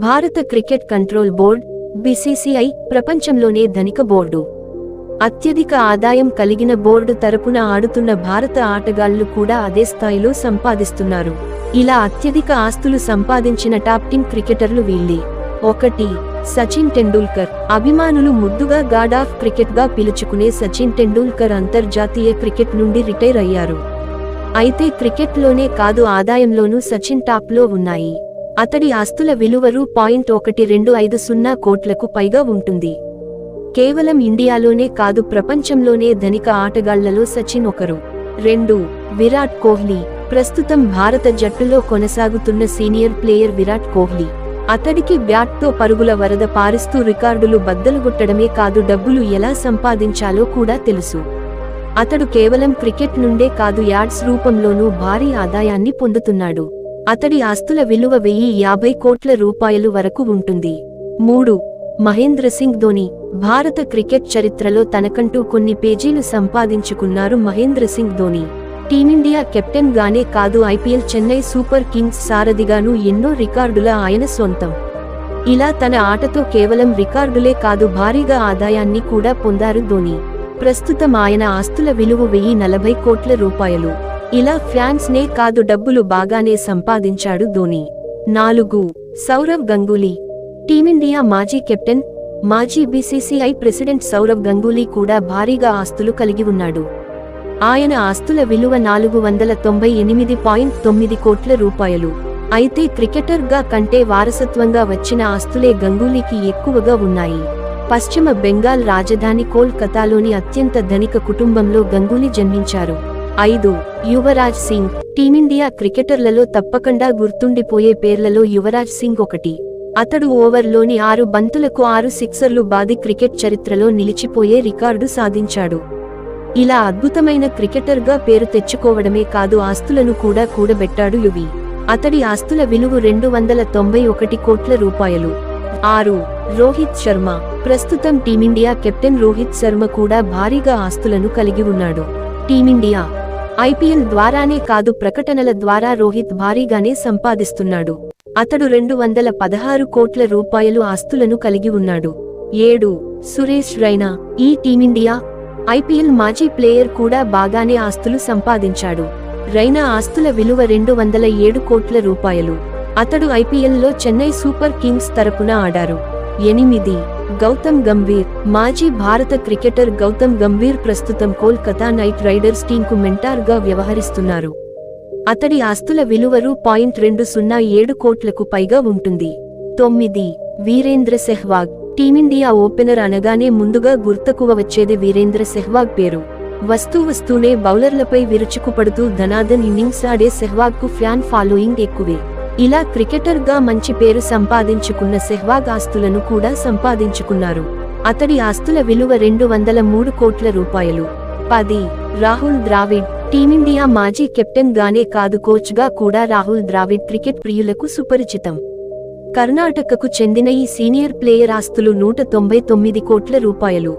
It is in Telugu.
భారత క్రికెట్ కంట్రోల్ బోర్డ్ బీసీసీఐ ప్రపంచంలోనే ధనిక బోర్డు. అత్యధిక ఆదాయం కలిగిన బోర్డు తరపున ఆడుతున్న భారత ఆటగాళ్లు కూడా అదే స్థాయిలో సంపాదిస్తున్నారు. ఇలా అత్యధిక ఆస్తులు సంపాదించిన టాప్ 10 క్రికెటర్లు వీళ్ళే. 1. సచిన్ టెండూల్కర్. అభిమానులు ముద్దుగా గాడ్ ఆఫ్ క్రికెట్ గా పిలుచుకునే సచిన్ టెండూల్కర్ అంతర్జాతీయ క్రికెట్ నుండి రిటైర్ అయ్యారు. అయితే క్రికెట్లోనే కాదు ఆదాయంలోనూ సచిన్ టాప్లో ఉన్నాయి. అతడి ఆస్తుల విలువ రూ.125 కోట్లకు పైగా ఉంటుంది. కేవలం ఇండియాలోనే కాదు ప్రపంచంలోనే ధనిక ఆటగాళ్లలో సచిన్ ఒకరు. 2. విరాట్ కోహ్లీ. ప్రస్తుతం భారత జట్టులో కొనసాగుతున్న సీనియర్ ప్లేయర్ విరాట్ కోహ్లీ. అతడికి బ్యాట్తో పరుగుల వరద పారిస్తూ రికార్డులు బద్దలుగొట్టడమే కాదు డబ్బులు ఎలా సంపాదించాలో కూడా తెలుసు. అతడు కేవలం క్రికెట్ నుండే కాదు యాడ్స్ రూపంలోనూ భారీ ఆదాయాన్ని పొందుతున్నాడు. అతడి ఆస్తుల విలువ 1050 కోట్ల రూపాయలు వరకు ఉంటుంది. 3. మహేంద్ర సింగ్ ధోని. భారత క్రికెట్ చరిత్రలో తనకంటూ కొన్ని పేజీలు సంపాదించుకున్నారు మహేంద్ర సింగ్ ధోని. టీమిండియా కెప్టెన్ గానే కాదు ఐపీఎల్ చెన్నై సూపర్ కింగ్స్ సారథిగానూ ఎన్నో రికార్డుల ఆయన సొంతం. ఇలా తన ఆటతో కేవలం రికార్డులే కాదు భారీగా ఆదాయాన్ని కూడా పొందారు ధోని. ప్రస్తుతం ఆయన ఆస్తుల విలువ 1040 కోట్ల రూపాయలు. ఇలా ఫ్యాన్స్ నే కాదు డబ్బులు బాగానే సంపాదించాడు ధోని. 4. సౌరవ్ గంగూలీ. టీమిండియా మాజీ కెప్టెన్, మాజీ బీసీసీఐ ప్రెసిడెంట్ సౌరవ్ గంగూలీ కూడా భారీగా ఆస్తులు కలిగి ఉన్నాడు. ఆయన ఆస్తుల విలువ 498.9 కోట్ల రూపాయలు. అయితే క్రికెటర్ గా కంటే వారసత్వంగా వచ్చిన ఆస్తులే గంగూలీకి ఎక్కువగా ఉన్నాయి. పశ్చిమ బెంగాల్ రాజధాని కోల్కతాలోని అత్యంత ధనిక కుటుంబంలో గంగూలీ జన్మించారు. 5. యువరాజ్ సింగ్. టీమిండియా క్రికెటర్లలో తప్పకుండా గుర్తుండిపోయే పేర్లలో యువరాజ్ సింగ్ ఒకటి. అతడు ఓవర్లోని 6 బంతులకు 6 సిక్సర్లు బాది క్రికెట్ చరిత్రలో నిలిచిపోయే రికార్డు సాధించాడు. ఇలా అద్భుతమైన క్రికెటర్గా పేరు తెచ్చుకోవడమే కాదు ఆస్తులను కూడా కూడబెట్టాడు యువి. అతడి ఆస్తుల విలువ 291 కోట్ల రూపాయలు. 6. రోహిత్ శర్మ. ప్రస్తుతం టీమిండియా కెప్టెన్ రోహిత్ శర్మ కూడా భారీగా ఆస్తులను కలిగి ఉన్నాడు. టీమిండియా ఐపీఎల్ ద్వారానే కాదు ప్రకటనల ద్వారా రోహిత్ భారీగానే సంపాదిస్తున్నాడు. అతడు 216 కోట్ల రూపాయలు ఆస్తులను కలిగి ఉన్నాడు. 7. సురేష్ రైనా. ఈ టీమిండియా ఐపీఎల్ మాజీ ప్లేయర్ కూడా బాగానే ఆస్తులు సంపాదించాడు. రైనా ఆస్తుల విలువ 207 కోట్ల రూపాయలు. అతడు ఐపీఎల్లో చెన్నై సూపర్ కింగ్స్ తరపున ఆడారు. 8. గౌతమ్ గంభీర్. మాజీ భారత క్రికెటర్ గౌతమ్ గంభీర్ ప్రస్తుతం కోల్కతా నైట్ రైడర్స్ టీంకు మెంటార్గా వ్యవహరిస్తున్నారు. అతడి ఆస్తుల విలువ రూ.207 కోట్లకు పైగా ఉంటుంది. 9. వీరేంద్ర సెహ్వాగ్. టీమిండియా ఓపెనర్ అనగానే ముందుగా గుర్తుకు వచ్చేది వీరేంద్ర సెహ్వాగ్ పేరు. వస్తూనే బౌలర్లపై విరుచుకుపడుతూ ధనాధన్ ఇన్నింగ్స్ ఆడే సెహ్వాగ్కు ఫ్యాన్ ఫాలోయింగ్ ఎక్కువే. ఇలా క్రికెటర్గా మంచి పేరు సంపాదించుకున్న సెహ్వాగ్ ఆస్తులను కూడా సంపాదించుకున్నారు. అతడి ఆస్తుల విలువ 203 కోట్ల రూపాయలు. 10. రాహుల్ ద్రావిడ్. టీమిండియా మాజీ కెప్టెన్ గానే కాదు కోచ్ గా కూడా రాహుల్ ద్రావిడ్ క్రికెట్ ప్రియులకు సుపరిచితం. కర్ణాటకకు చెందిన ఈ సీనియర్ ప్లేయర్ ఆస్తులు 199 కోట్ల రూపాయలు.